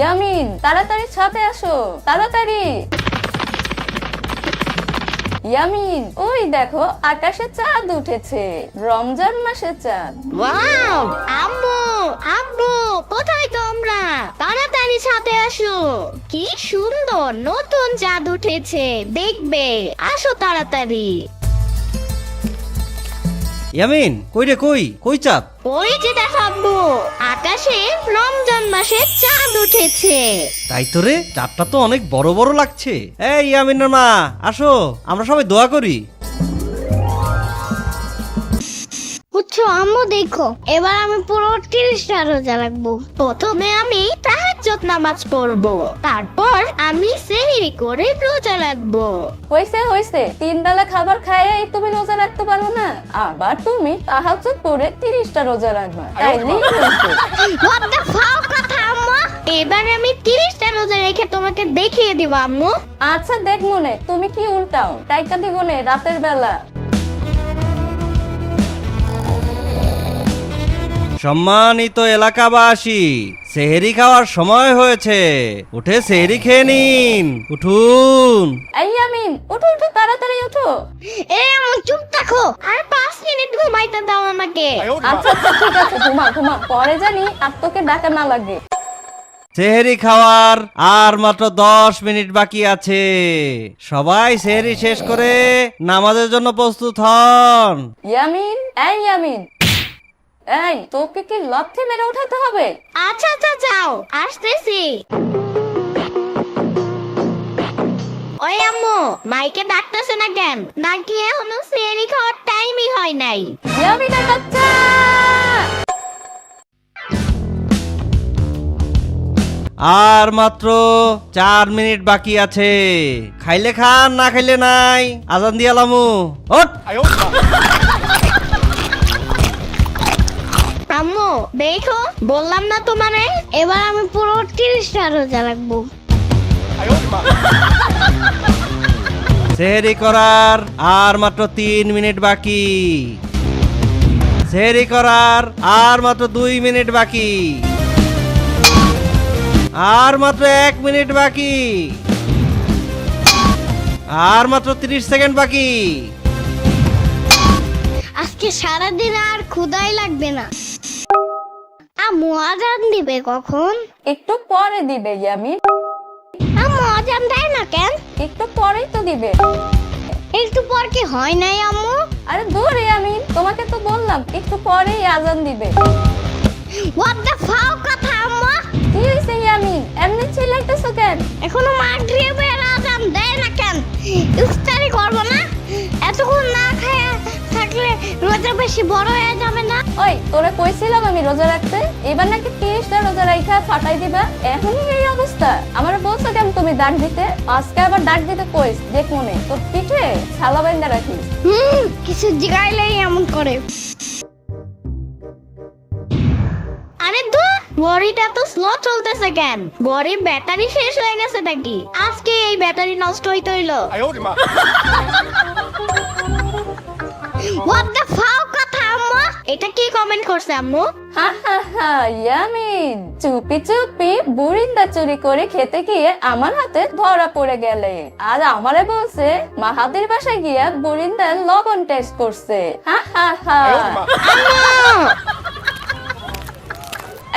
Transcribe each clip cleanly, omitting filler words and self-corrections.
ইয়ামিন, তাড়াতাড়ি ছাদে আসো, তাড়াতাড়ি। ইয়ামিন, ওই দেখো আকাশে চাঁদ উঠেছে, রমজান মাসের চাঁদ। ওয়াও, আম্মু আব্বু কোথায় তোমরা? তাড়াতাড়ি ছাদে আসো, কি সুন্দর নতুন চাঁদ উঠেছে, দেখবে, আসো তাড়াতাড়ি। ইয়ামিন, কই রে, কই কই চাঁদ? ওই যে দেখো আব্বু, আকাশে রমজান মাসে চাঁদ উঠেছে। তাই তো রে, চাঁদটা তো অনেক বড় বড় লাগছে। এই ইয়ামিনের মা, আসো, আমরা সবাই দোয়া করি। বুঝছো আম্মু, দেখো এবার আমি পুরো 30টা রোজা রাখবো। প্রথমে আমি তাহাজ্জুদ নামাজ পড়বো, তারপর আমি সেহরি করে রোজা রাখবো। হইছে হইছে, 3 বেলা খাবার খাইয়ে তুমি রোজা রাখতে পারো না, আবার তুমি তাহাজ্জুদ পড়ে 30টা রোজা রাখবা, তাইলেই হইছে। What the fuck কথা আম্মু, এবার আমি 30টা রোজা রেখে তোমাকে দেখিয়ে দিব আম্মু। আচ্ছা দেখ মনে, তুমি কি উল্টাও, টাইকা দিব নে রাতের বেলা। সম্মানিত এলাকাবাসী, সেহরি খাওয়ার সময় হয়েছে, উঠে সেহরি খেয়ে নিন, উঠুন। এই ইয়ামিন, উঠো উঠো, তাড়াতাড়ি উঠো। এ আম্মু চুপ থাকো, আর 5 মিনিট ঘুমাইতে দাও আমাকে। আচ্ছা আচ্ছা ঠিক আছে, ঘুমা ঘুমা, পরে জানি আর তোকে ডাকা না লাগে। সেহরি খাওয়ার আর মাত্র 10 মিনিট বাকি আছে, সবাই সেহরি শেষ করে নামাজের জন্য প্রস্তুত হন। ইয়ামিন, এই ইয়ামিন, এই তোকে কি লাথি মেরে উঠাতে হবে? আচ্ছা আচ্ছা যাও, আসতেছি। ওই আম্মু, মাইকে ডাকতেছে না কেন? নাকি এখনো সেহরি খাওয়ার টাইমই হয় নাই? ইয়ামিনের বাচ্চা, আর মাত্র 4 মিনিট বাকি আছে, খাইলে খান, না খাইলে নাই, আজান দিয়ালামু, ওঠ। আম্মু দেখো, বললাম না তোমারে, এবার আমি পুরো 30টা রোজা রাখবো। সেহরি করার আর মাত্র 3 মিনিট বাকি, সেহরি করার আর মাত্র 2 মিনিট বাকি, আর মাত্র 1 মিনিট বাকি, আর মাত্র 30 সেকেন্ড বাকি। আজকে সারাদিন আর ক্ষুধাই লাগবে না। আম্মু আজান দিবে কখন? একটু পরে দিবে ইয়ামিন, আম্মু আজান দেয় না কেন? একটু পরেই তো দিবে। একটু পর কি হয় নাই আম্মু? আরে দূর ইয়ামিন, তোমাকে তো বললাম একটু পরেই আজান দিবে। What the fuck কথা আম্মু? কি হইছে ইয়ামিন, এমনি চিল্লাইতেছো কেন? এখনো মাগরিবের আজান দেয় না কেন? ইফতারি করবো না? এতক্ষণ না খায় থাকলে রোজা বেশি বড় হয়ে যাবে না? ওই তোরে কইছিলাম আমি রোজা রাখতে, এবার নাকি 30টা রোজা রাইখা ফাটাই দিবা, এখনই এই অবস্থা। আমার বলছো কেন তুমি ডাক দিতে, আজকে আবার ডাক দিতে কইস, দেখ মনে তোর পিঠে ছালা বাইন্দা রাখিস। কিছু জিগাইলেই এমন করে। আরে ধুর, ঘড়িটা তো স্লো চলতেছে কেন? ঘড়ির ব্যাটারি শেষ হয়ে গেছে নাকি? আজকে এই ব্যাটারি নষ্ট হইতে হইলো। What the fuck কথা আম্মু? এটা কি কমেন্ট করছে আম্মু? হা হা হা, ইয়ামিন, চুপি চুপি বুরিন্দা চুরি করে খেতে গিয়ে আমার হাতে ধরা পড়ে গেলে, আর আমারে বলছে মাহাদির বাসায় গিয়া বুরিন্দার লবণ টেস্ট করছে। হা হা হা।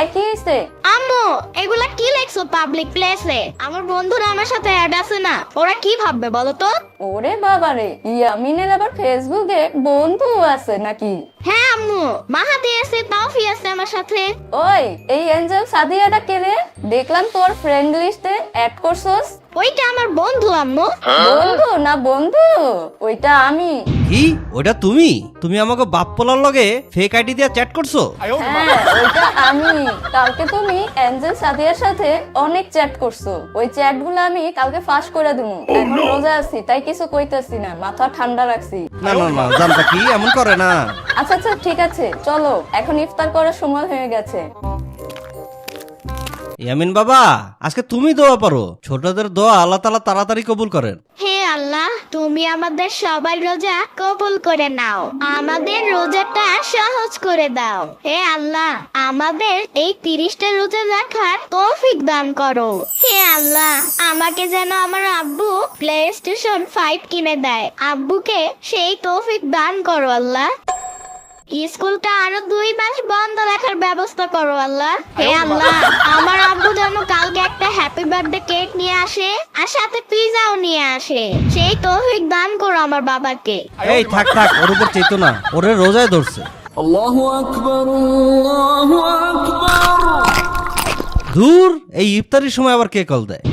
এই কি হইছে? আম্মু এগুলা কি লেখছো পাবলিক প্লেসে? আমার বন্ধুরা আমার সাথে অ্যাড আছে না, ওরা কি ভাববে বলো তো? ওরে বাবারে, ইয়ামিনের আবার ফেসবুকে বন্ধু আছে নাকি? হ্যাঁ আম্মু, মাহাদি আছে, তাওফি আছে আমার সাথে। ওই এই এঞ্জেল সাদিয়াটা কে রে? দেখলাম তোর ফ্রেন্ড লিস্টে অ্যাড করছস। ওইটা আমার বন্ধু আম্মু। বন্ধু না বন্ধু, ওইটা আমি। কি, ওটা তুমি? তুমি আমাকে বাপ পোলার লগে ফেক আইডি দিয়ে চ্যাট করছো? হ্যাঁ ওইটা আমি। কালকে তুমি এঞ্জেল সাদিয়ার সাথে অনেক চ্যাট করছো, ওই চ্যাট গুলো আমি কালকে ফাঁস করে দেবো। এখন রোজা আছি তাই কিছু কইতেছি না, মাথা ঠান্ডা রাখছি। না না না, জানতা কি এমন করে না। আচ্ছা আচ্ছা ঠিক আছে, চলো এখন ইফতার করার সময় হয়ে গেছে। ইয়ামিন বাবা, আজকে তুমি দোয়া পারো, ছোটদের দোয়া আল্লাহ তাআলা তাড়াতাড়ি কবুল করেন। হে আল্লাহ, তুমি আমাদের সবার রোজা কবুল করে নাও, আমাদের রোজাটা সহজ করে দাও। হে আল্লাহ, আমাদের এই 30টা রোজা রাখার তৌফিক দান করো। হে আল্লাহ, আমাকে যেন আমার আব্বু প্লেস্টেশন 5 কিনে দেয়। আব্বুকে সেই তৌফিক দান করো আল্লাহ। স্কুলটা আরো 2 মাস বন্ধ রাখার ব্যবস্থা করো আল্লাহ। হে আল্লাহ, আমার আব্বু যেন কালকে একটা হ্যাপি বার্থডে কেক নিয়ে আসে আর সাথে পিজাও নিয়ে আসে। সেই তৌফিক দান করো আমার বাবাকে। এই থাক থাক, ওর উপর চেতো না, ওরে রোজায় ধরছে। الله أكبر الله أكبر দূর, এই ইফতারির সময় আবার কে কল দেয়?